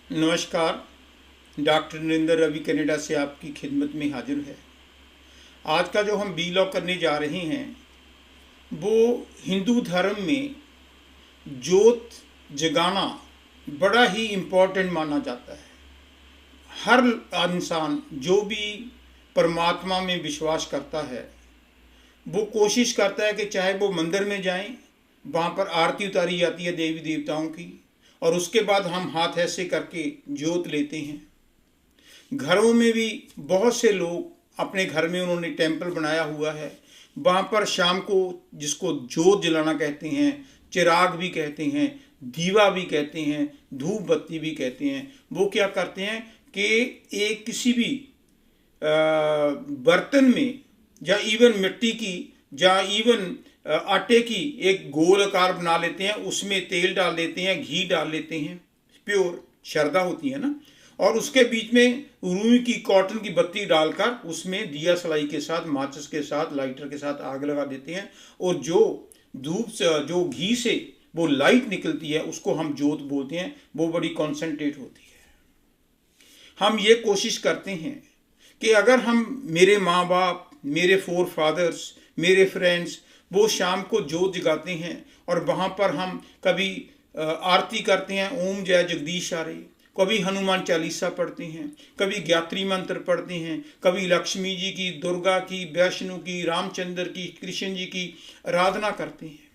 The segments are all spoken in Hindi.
नमस्कार। डॉक्टर नरेंद्र रवि कनाडा से आपकी खिदमत में हाजिर है। आज का जो हम बी लॉ करने जा रहे हैं वो हिंदू धर्म में जोत जगाना बड़ा ही इम्पोर्टेंट माना जाता है। हर इंसान जो भी परमात्मा में विश्वास करता है वो कोशिश करता है कि चाहे वो मंदिर में जाएं, वहाँ पर आरती उतारी जाती है देवी देवताओं की, और उसके बाद हम हाथ ऐसे करके जोत लेते हैं। घरों में भी बहुत से लोग अपने घर में उन्होंने टेम्पल बनाया हुआ है, वहाँ पर शाम को जिसको जोत जलाना कहते हैं, चिराग भी कहते हैं, दीवा भी कहते हैं, धूप बत्ती भी कहते हैं, वो क्या करते हैं कि एक किसी भी बर्तन में या इवन मिट्टी की या इवन आटे की एक गोल आकार बना लेते हैं, उसमें तेल डाल लेते हैं, घी डाल लेते हैं, प्योर श्रद्धा होती है ना, और उसके बीच में रुई की कॉटन की बत्ती डालकर उसमें दिया सलाई के साथ, माचिस के साथ, लाइटर के साथ आग लगा देते हैं, और जो धूप से जो घी से वो लाइट निकलती है उसको हम जोत बोलते हैं। वो बड़ी कॉन्सेंट्रेट होती है। हम ये कोशिश करते हैं कि अगर हम, मेरे माँ बाप, मेरे फोर फादर्स, मेरे फ्रेंड्स, वो शाम को जोत जगाते हैं और वहाँ पर हम कभी आरती करते हैं, ओम जय जगदीश आरे, कभी हनुमान चालीसा पढ़ते हैं, कभी गायत्री मंत्र पढ़ते हैं, कभी लक्ष्मी जी की, दुर्गा की, वैष्णु की, रामचंद्र की, कृष्ण जी की आराधना करते हैं,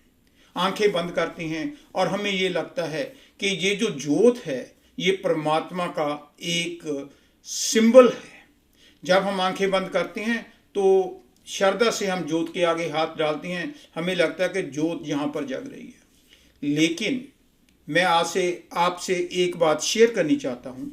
आंखें बंद करते हैं, और हमें ये लगता है कि ये जो जोत है ये परमात्मा का एक सिंबल है। जब हम आंखें बंद करते हैं तो श्रद्धा से हम जोत के आगे हाथ डालते हैं, हमें लगता है कि जोत यहाँ पर जग रही है। लेकिन मैं आज से आपसे एक बात शेयर करनी चाहता हूँ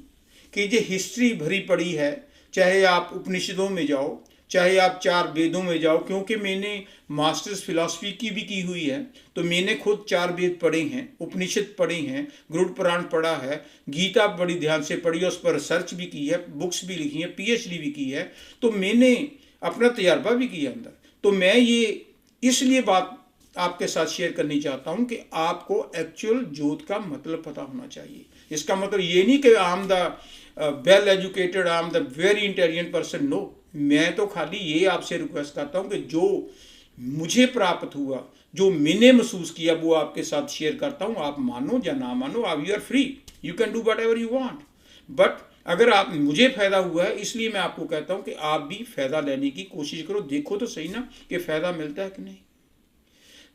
कि ये हिस्ट्री भरी पड़ी है, चाहे आप उपनिषदों में जाओ, चाहे आप चार वेदों में जाओ, क्योंकि मैंने मास्टर्स फिलॉसफी की भी की हुई है, तो मैंने खुद चार वेद पढ़े हैं, उपनिषद पढ़े हैं, गरुड़ पुराण पढ़ा है, गीता बड़ी ध्यान से पढ़ी है, उस पर रिसर्च भी की है, बुक्स भी लिखी हैं, पीएचडी भी की है, तो मैंने अपना तजर्बा भी किया अंदर। तो मैं ये इसलिए बात आपके साथ शेयर करनी चाहता हूं कि आपको एक्चुअल जोत का मतलब पता होना चाहिए। इसका मतलब ये नहीं कि I am the well educated, I am the very intelligent person, no. मैं तो खाली ये आपसे रिक्वेस्ट करता हूं कि जो मुझे प्राप्त हुआ, जो मैंने महसूस किया, वो आपके साथ शेयर करता हूं। आप मानो या ना मानो, आप you are free, you can do whatever you want, but अगर आप, मुझे फायदा हुआ है इसलिए मैं आपको कहता हूं कि आप भी फायदा लेने की कोशिश करो। देखो तो सही ना कि फायदा मिलता है कि नहीं।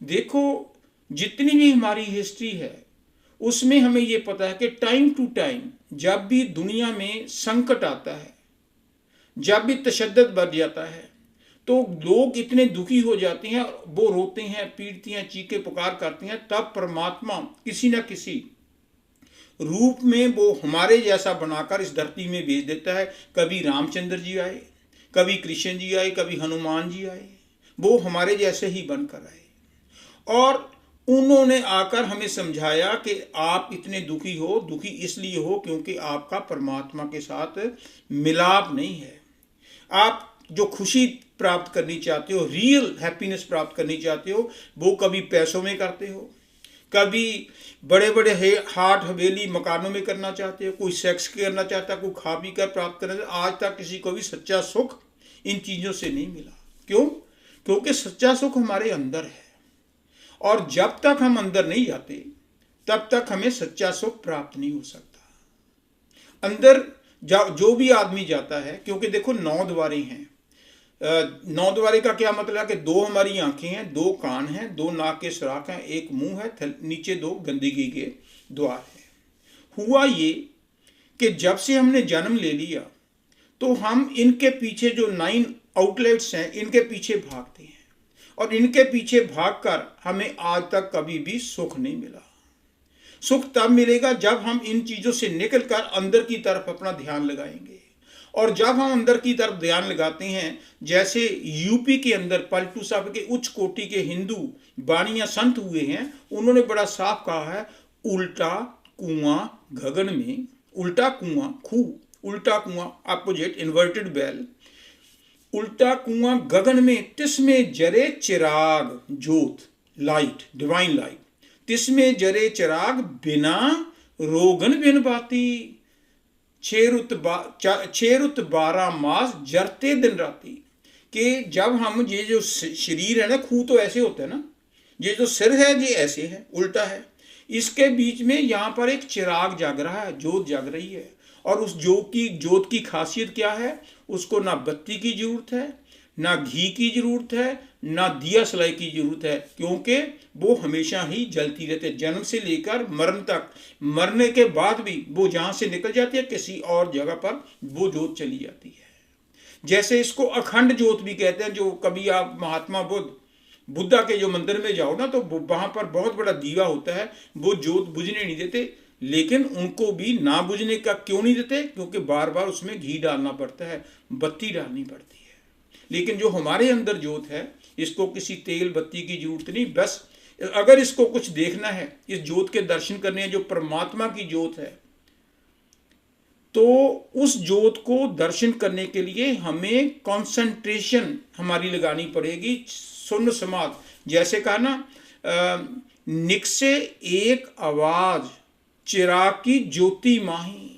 देखो, जितनी भी हमारी हिस्ट्री है उसमें हमें ये पता है कि टाइम टू टाइम जब भी दुनिया में संकट आता है, जब भी तशद्दुद बढ़ जाता है, तो लोग इतने दुखी हो जाते हैं, वो रोते हैं, पीटते हैं, चीखे पुकार करते हैं, तब परमात्मा किसी न किसी रूप में वो हमारे जैसा बनाकर इस धरती में भेज देता है। कभी रामचंद्र जी आए, कभी कृष्ण जी आए, कभी हनुमान जी आए, वो हमारे जैसे ही बनकर आए, और उन्होंने आकर हमें समझाया कि आप इतने दुखी हो, दुखी इसलिए हो क्योंकि आपका परमात्मा के साथ मिलाप नहीं है। आप जो खुशी प्राप्त करनी चाहते हो, रियल हैप्पीनेस प्राप्त करनी चाहते हो, वो कभी पैसों में करते हो, कभी बड़े बड़े हाट हवेली मकानों में करना चाहते हो, कोई सेक्स करना चाहता है, कोई खा पी कर प्राप्त करना चाहता। आज तक किसी को भी सच्चा सुख इन चीज़ों से नहीं मिला। क्यों? क्योंकि सच्चा सुख हमारे अंदर है, और जब तक हम अंदर नहीं जाते तब तक हमें सच्चा सुख प्राप्त नहीं हो सकता। अंदर जो भी आदमी जाता है, क्योंकि देखो 9 द्वारें हैं। 9 द्वारे का क्या मतलब है कि 2 हमारी आंखें हैं, 2 कान हैं, 2 नाक के सुराख हैं, 1 मुंह है, नीचे 2 गंदगी के द्वार हैं। हुआ ये कि जब से हमने जन्म ले लिया तो हम इनके पीछे जो 9 आउटलेट्स हैं इनके पीछे भागते हैं, और इनके पीछे भागकर हमें आज तक कभी भी सुख नहीं मिला। सुख तब मिलेगा जब हम इन चीज़ों से निकलकर अंदर की तरफ अपना ध्यान लगाएंगे। और जब हम अंदर की तरफ ध्यान लगाते हैं, जैसे यूपी के अंदर पलटू साहब के उच्च कोटि के हिंदू बानिया संत हुए हैं, उन्होंने बड़ा साफ कहा है, उल्टा कुआं गगन में, उल्टा कुआं खूह, उल्टा कुआं अपोजिट इन्वर्टेड बेल, उल्टा कुआं गगन में, तिसमें जरे चिराग जोत, लाइट, डिवाइन लाइट, तिसमें जरे चिराग बिना रोगन बिन बाती। छह रुत 12 मास जरते दिन राती। कि जब हम ये जो शरीर है ना, खूह तो ऐसे होता है ना, ये जो सिर है ये ऐसे है, उल्टा है, इसके बीच में यहाँ पर एक चिराग जग रहा है, जोत जग रही है। और उस जोत की खासियत क्या है? उसको ना बत्ती की जरूरत है, ना घी की जरूरत है, ना दिया सलाई की जरूरत है, क्योंकि वो हमेशा ही जलती रहती है, जन्म से लेकर मरण तक। मरने के बाद भी वो जहाँ से निकल जाती है, किसी और जगह पर वो जोत चली जाती है। जैसे इसको अखंड जोत भी कहते हैं। जो कभी आप महात्मा बुद्धा के जो मंदिर में जाओ ना, तो वहां पर बहुत बड़ा दीवा होता है, वो जोत बुझने नहीं देते। लेकिन उनको भी ना बुझने का क्यों नहीं देते? क्योंकि बार बार उसमें घी डालना पड़ता है, बत्ती डालनी पड़ती है। लेकिन जो हमारे अंदर जोत है, इसको किसी तेल बत्ती की जरूरत नहीं। बस अगर इसको कुछ देखना है, इस जोत के दर्शन करने हैं, जो परमात्मा की जोत है, तो उस जोत को दर्शन करने के लिए हमें कंसंट्रेशन हमारी लगानी पड़ेगी। सुन्न समाधि, जैसे कहा ना, निकसे एक आवाज चिराग की ज्योति माही,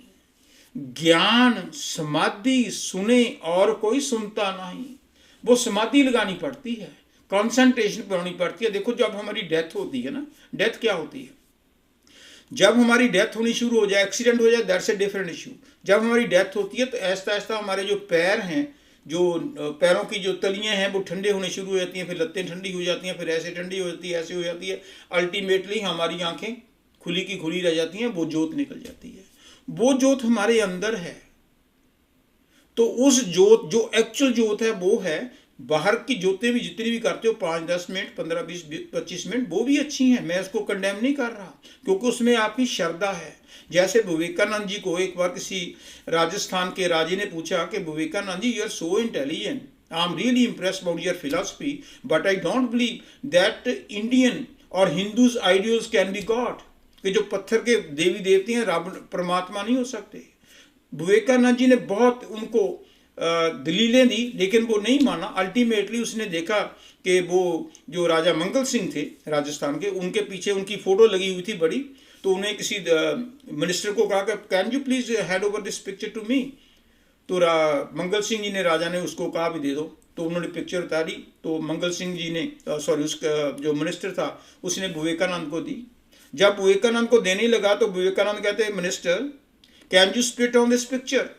ज्ञान समाधि सुने और कोई सुनता नहीं। वो समाधि लगानी पड़ती है, कंसंट्रेशन करनी पड़ती है। देखो, जब हमारी डेथ होती है ना, डेथ क्या होती है? जब हमारी डेथ होनी शुरू हो जाए, एक्सीडेंट हो जाए, दैट्स ए डिफरेंट इशू। जब हमारी डेथ होती है तो ऐसा ऐसा हमारे जो पैर हैं, जो पैरों की जो तलियां हैं, वो ठंडे होने शुरू हो जाती हैं, फिर लत्तें ठंडी हो जाती हैं, फिर ऐसे ठंडी हो जाती है, ऐसे हो जाती है। अल्टीमेटली हमारी आंखें खुली की खुली रह जाती हैं, वो जोत निकल जाती है। वो जोत हमारे अंदर है। तो उस जोत, जो एक्चुअल जोत है, वो है। बाहर की जोतें भी जितनी भी करते हो, 5-10 मिनट, 15-20-25 मिनट, वो भी अच्छी हैं, मैं उसको कंडेम नहीं कर रहा, क्योंकि उसमें आपकी श्रद्धा है। जैसे विवेकानंद जी को एक बार किसी राजस्थान के राजे ने पूछा कि Vivekananda ji, you are so intelligent, I am really impressed about your philosophy, but I don't believe that Indian or Hindus ideals can be god. कि जो पत्थर के देवी देवते हैं, रब परमात्मा नहीं हो सकते। विवेकानंद जी ने बहुत उनको दलीलें दी, लेकिन वो नहीं माना। अल्टीमेटली उसने देखा कि वो जो राजा मंगल सिंह थे राजस्थान के, उनके पीछे उनकी फोटो लगी हुई थी बड़ी। तो उन्हें किसी मिनिस्टर को कहा कि can you please hand over this picture to me. तो मंगल सिंह जी ने, राजा ने उसको कहा भी दे दो। तो उन्होंने पिक्चर उतारी, तो मंगल सिंह जी ने, सॉरी, उसका जो मिनिस्टर था, उसने विवेकानंद को दी। जब विवेकानंद को देने लगा तो विवेकानंद कहते हैं, minister, can you spit on this picture,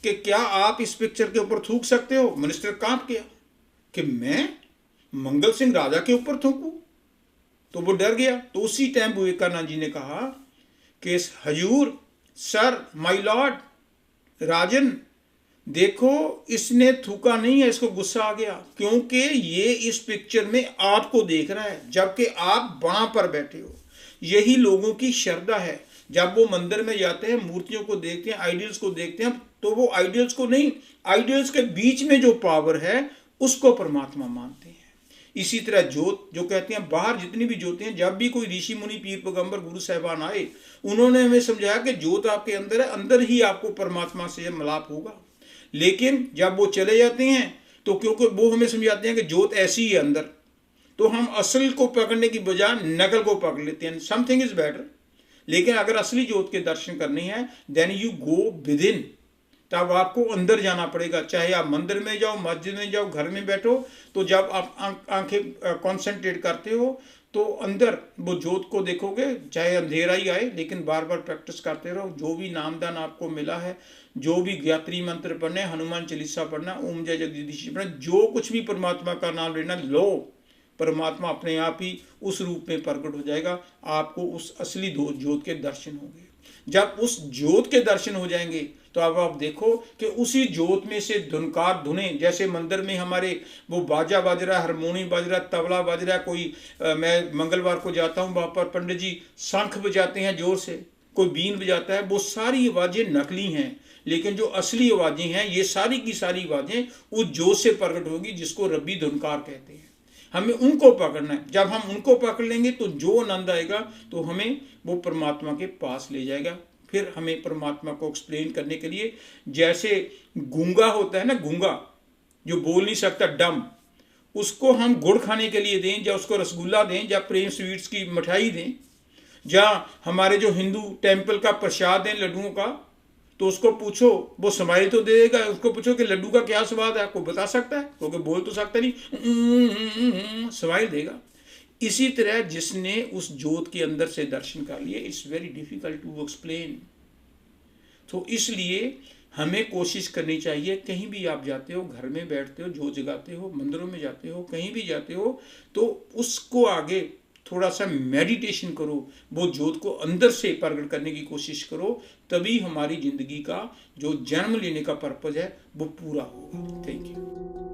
कि क्या आप इस पिक्चर के ऊपर थूक सकते हो? मिनिस्टर कांप गया कि मैं मंगल सिंह राजा के ऊपर थूकूं? तो वो डर गया। तो उसी टाइम विवेकानंद जी ने कहा कि हजूर, सर, माय लॉर्ड, राजन, देखो, इसने थूका नहीं है, इसको गुस्सा आ गया, क्योंकि ये इस पिक्चर में आपको देख रहा है, जबकि आप वहां पर बैठे हो। यही लोगों की श्रद्धा है। जब वो मंदिर में जाते हैं, मूर्तियों को देखते हैं, आइडियल्स को देखते हैं, तो वो आइडियल्स को नहीं, आइडियल्स के बीच में जो पावर है उसको परमात्मा मानते हैं। इसी तरह जोत, जो कहते हैं, बाहर जितनी भी जोतें हैं, जब भी कोई ऋषि मुनि पीर पैगंबर गुरु साहिबान आए, उन्होंने हमें समझाया कि जोत आपके अंदर है, अंदर ही आपको परमात्मा से मिलाप होगा। लेकिन जब वो चले जाते हैं, तो क्योंकि वो हमें समझाते हैं कि जोत ऐसी है अंदर, तो हम असल को पकड़ने की बजाय नकल को पकड़ लेते हैं। Something is better. लेकिन अगर असली जोत के दर्शन करने हैं, then you go within. तब आपको अंदर जाना पड़ेगा। चाहे आप मंदिर में जाओ, मस्जिद में जाओ, घर में बैठो, तो जब आप आंखें कॉन्सेंट्रेट करते हो, तो अंदर वो जोत को देखोगे। चाहे अंधेरा ही आए, लेकिन बार बार प्रैक्टिस करते रहो। जो भी नामदान आपको मिला है, जो भी गायत्री मंत्र पढ़ना है, हनुमान चालीसा पढ़ना, ओम जय जगदीश पढ़ना, जो कुछ भी परमात्मा का नाम लेना, लो, परमात्मा अपने आप ही उस रूप में प्रकट हो जाएगा। आपको उस असली जोत के दर्शन होंगे। जब उस जोत के दर्शन हो जाएंगे, तो अब आप देखो कि उसी जोत में से धुनकार धुने, जैसे मंदिर में हमारे वो बाजा बज रहा है, हारमोनियम बज रहा है, तबला बज रहा है, कोई मैं मंगलवार को जाता हूँ, वहाँ पर पंडित जी शंख बजाते हैं जोर से, कोई बीन बजाता है। वो सारी आवाज़ें नकली हैं, लेकिन जो असली आवाज़ें हैं, ये सारी की सारी आवाज़ें उस जोत से प्रकट होगी, जिसको रब्बी धुनकार कहते हैं। हमें उनको पकड़ना है। जब हम उनको पकड़ लेंगे, तो जो आनंद आएगा, तो हमें वो परमात्मा के पास ले जाएगा। फिर हमें परमात्मा को एक्सप्लेन करने के लिए, जैसे गूंगा होता है ना, गूंगा जो बोल नहीं सकता, डम, उसको हम गुड़ खाने के लिए दें, या उसको रसगुल्ला दें, या प्रेम स्वीट्स की मिठाई दें, या हमारे जो हिंदू टेम्पल का प्रसाद दें लड्डुओं का, तो उसको पूछो, वो स्माइल तो दे देगा। उसको पूछो कि लड्डू का क्या स्वाद है, कोई बता सकता है? क्योंकि बोल तो सकता नहीं, स्माइल देगा। इसी तरह जिसने उस जोत के अंदर से दर्शन कर लिए, it's very difficult to explain. तो इसलिए हमें कोशिश करनी चाहिए, कहीं भी आप जाते हो, घर में बैठते हो, जोत जगाते हो, मंदिरों में जाते हो, कहीं भी जाते हो, तो उसको आगे थोड़ा सा मेडिटेशन करो, वो जोत को अंदर से प्रकट करने की कोशिश करो, तभी हमारी जिंदगी का जो जन्म लेने का पर्पज है वो पूरा होगा। Thank you.